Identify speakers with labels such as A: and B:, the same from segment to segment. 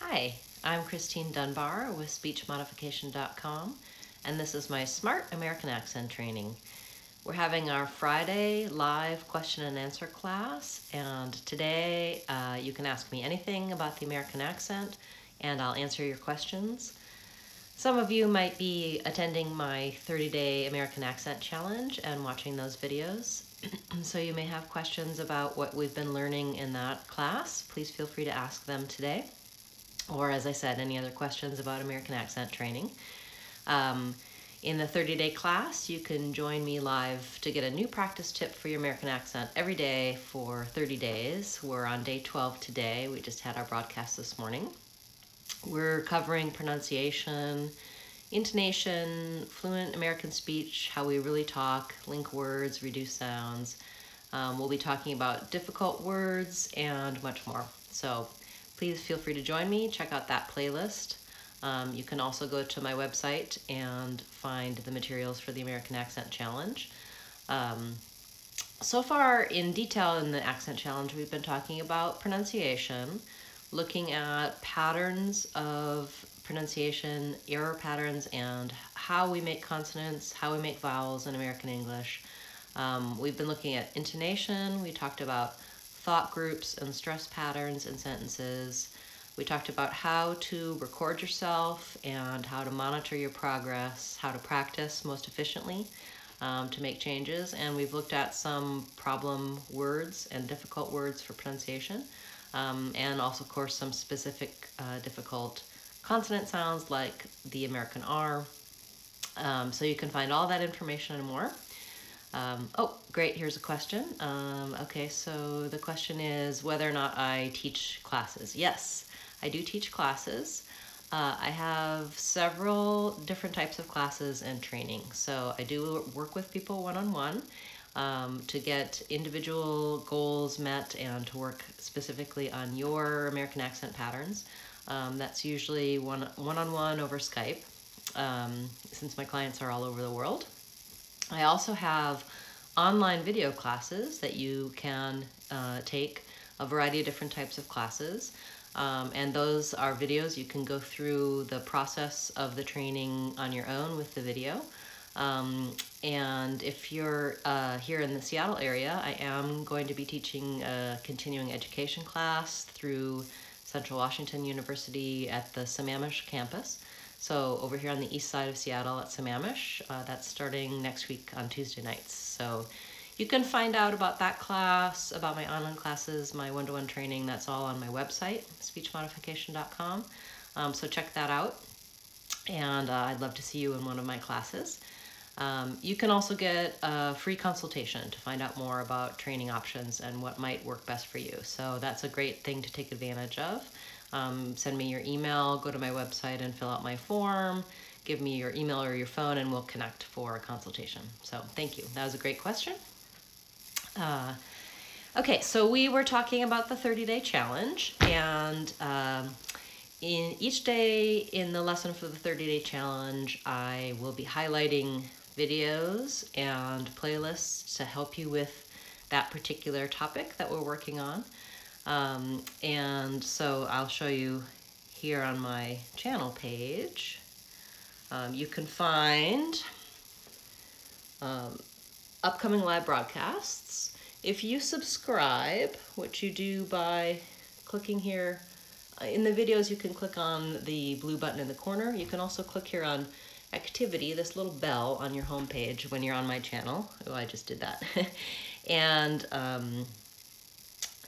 A: Hi, I'm Christine Dunbar with SpeechModification.com, and this is my Smart American Accent training. We're having our Friday live question and answer class, and today you can ask me anything about the American accent, and I'll answer your questions. Some of you might be attending my 30-day American Accent Challenge and watching those videos. So you may have questions about what we've been learning in that class. Please feel free to ask them today. Or, as I said, any other questions about American accent training. In the 30-day class, you can join me live to get a new practice tip for your American accent every day for 30 days. We're on day 12 today. We just had our broadcast this morning. We're covering pronunciation, intonation, fluent American speech, how we really talk, link words, reduce sounds. We'll be talking about difficult words and much more. So please feel free to join me. Check out that playlist. You can also go to my website and find the materials for the American Accent Challenge. So far in detail in the Accent Challenge, we've been talking about pronunciation, looking at patterns of pronunciation, error patterns, and how we make consonants, how we make vowels in American English. We've been looking at intonation. We talked about thought groups and stress patterns in sentences. We talked about how to record yourself and how to monitor your progress, how to practice most efficiently to make changes. And we've looked at some problem words and difficult words for pronunciation. And also, of course, some specific difficult consonant sounds like the American R. So you can find all that information and more. Oh, great, here's a question. Okay, so the question is whether or not I teach classes. Yes, I do teach classes. I have several different types of classes and training. So I do work with people one-on-one to get individual goals met and to work specifically on your American accent patterns. That's usually one-on-one over Skype, since my clients are all over the world. I also have online video classes that you can take, a variety of different types of classes. And those are videos. You can go through the process of the training on your own with the video. And if you're here in the Seattle area, I am going to be teaching a continuing education class through Central Washington University at the Sammamish campus. So over here on the east side of Seattle at Sammamish, that's starting next week on Tuesday nights. So you can find out about that class, about my online classes, my one-to-one training. That's all on my website, SpeechModification.com. So check that out. And I'd love to see you in one of my classes. You can also get a free consultation to find out more about training options and what might work best for you. So that's a great thing to take advantage of. Send me your email, go to my website and fill out my form, give me your email or your phone, and we'll connect for a consultation. So thank you. That was a great question. Okay, so we were talking about the 30-day challenge, and in each day in the lesson for the 30-day challenge, I will be highlighting videos and playlists to help you with that particular topic that we're working on. And so I'll show you here on my channel page. You can find upcoming live broadcasts. If you subscribe, which you do by clicking here, in the videos you can click on the blue button in the corner. You can also click here on activity, this little bell on your home page when you're on my channel. Oh, I just did that. And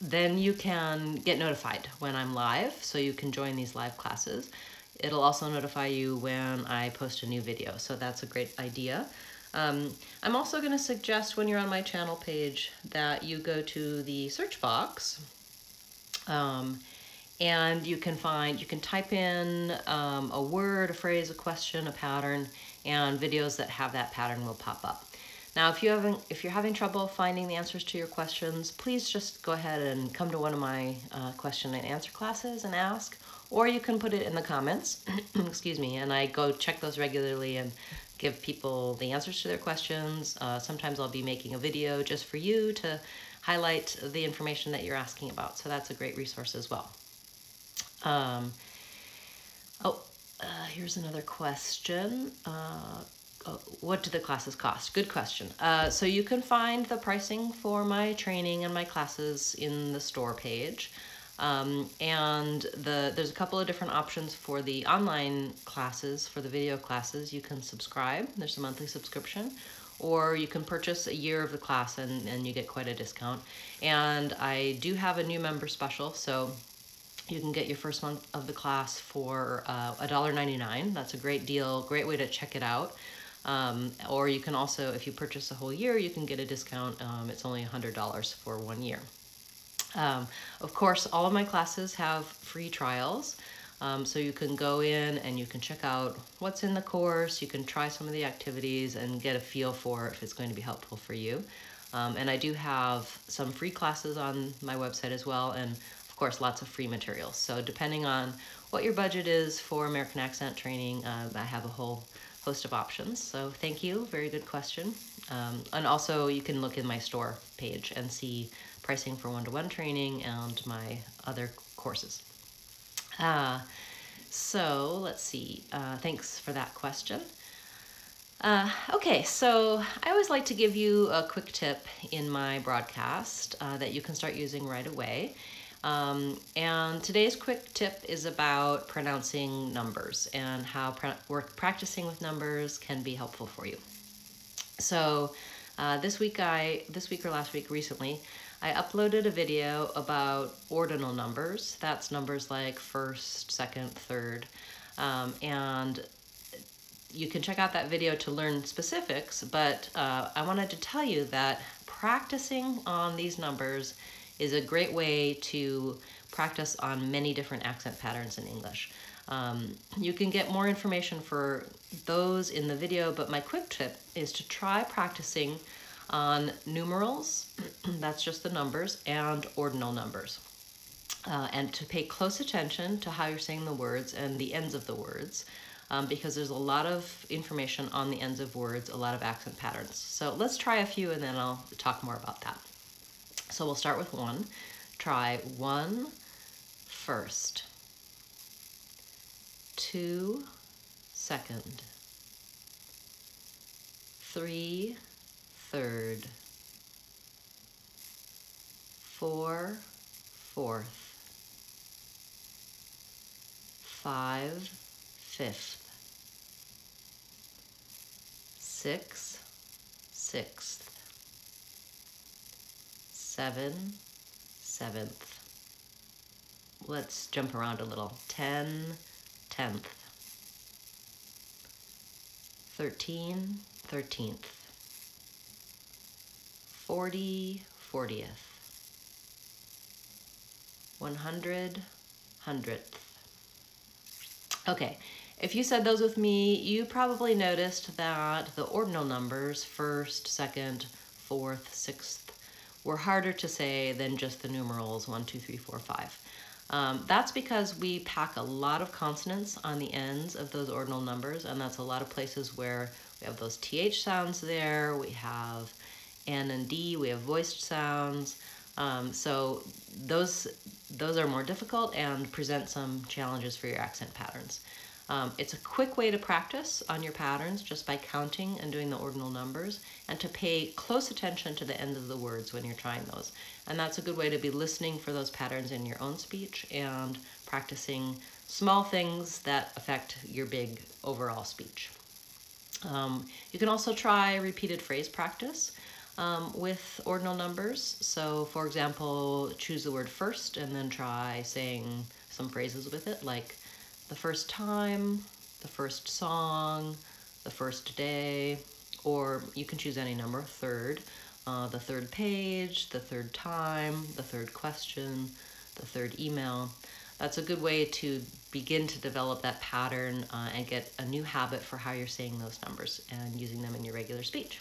A: then you can get notified when I'm live, so you can join these live classes. It'll also notify you when I post a new video, so that's a great idea. I'm also going to suggest when you're on my channel page that you go to the search box and you can type in a word, a phrase, a question, a pattern, and videos that have that pattern will pop up. Now, if you're having trouble finding the answers to your questions, please just go ahead and come to one of my question and answer classes and ask, or you can put it in the comments, excuse me, and I go check those regularly and give people the answers to their questions. Sometimes I'll be making a video just for you to highlight the information that you're asking about, so that's a great resource as well. Here's another question. What do the classes cost? Good question. So you can find the pricing for my training and my classes in the store page. And there's a couple of different options for the online classes, for the video classes. You can subscribe, there's a monthly subscription, or you can purchase a year of the class and you get quite a discount. And I do have a new member special, so you can get your first month of the class for $1.99. That's a great deal, great way to check it out. Or you can also, if you purchase a whole year, you can get a discount. It's only $100 for 1 year. Of course, all of my classes have free trials. So you can go in and you can check out what's in the course. You can try some of the activities and get a feel for if it's going to be helpful for you. And I do have some free classes on my website as well, and of course, lots of free materials. So depending on what your budget is for American accent training, I have a whole host of options. So thank you, very good question. And also you can look in my store page and see pricing for one-to-one training and my other courses. So let's see, thanks for that question. Okay, so I always like to give you a quick tip in my broadcast that you can start using right away. And today's quick tip is about pronouncing numbers and how practicing with numbers can be helpful for you. So this week or last week recently, I uploaded a video about ordinal numbers. That's numbers like first, second, third, and you can check out that video to learn specifics, but I wanted to tell you that practicing on these numbers is a great way to practice on many different accent patterns in English. You can get more information for those in the video, but my quick tip is to try practicing on numerals, that's just the numbers, and ordinal numbers. And to pay close attention to how you're saying the words and the ends of the words, because there's a lot of information on the ends of words, a lot of accent patterns. So let's try a few and then I'll talk more about that. So we'll start with one. Try 1 first, 2 second, 3 third, 4 fourth, 5 fifth, 6 sixth, 7 seventh. Let's jump around a little. 10 tenth, 13 13th, 40 40th, 100 100th. Okay, if you said those with me, you probably noticed that the ordinal numbers, first, second, fourth, sixth, were harder to say than just the numerals 1, 2, 3, 4, 5. That's because we pack a lot of consonants on the ends of those ordinal numbers, and that's a lot of places where we have those TH sounds there, we have N and D, we have voiced sounds. So those are more difficult and present some challenges for your accent patterns. It's a quick way to practice on your patterns just by counting and doing the ordinal numbers, and to pay close attention to the end of the words when you're trying those. And that's a good way to be listening for those patterns in your own speech and practicing small things that affect your big overall speech. You can also try repeated phrase practice with ordinal numbers. So for example, choose the word first and then try saying some phrases with it, like the first time, the first song, the first day, or you can choose any number, third, the third page, the third time, the third question, the third email. That's a good way to begin to develop that pattern and get a new habit for how you're saying those numbers and using them in your regular speech.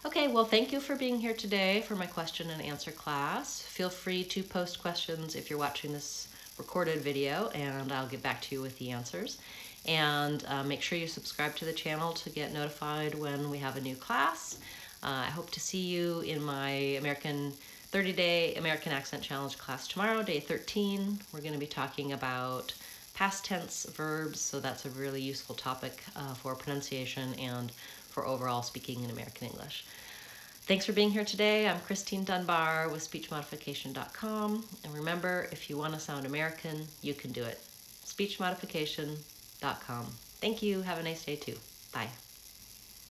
A: Okay, well, thank you for being here today for my question and answer class. Feel free to post questions if you're watching this recorded video, and I'll get back to you with the answers. And make sure you subscribe to the channel to get notified when we have a new class. I hope to see you in my 30-day American Accent Challenge class tomorrow, day 13. We're going to be talking about past tense verbs, so that's a really useful topic for pronunciation and for overall speaking in American English. Thanks for being here today. I'm Christine Dunbar with SpeechModification.com. And remember, if you want to sound American, you can do it. SpeechModification.com. Thank you. Have a nice day too. Bye.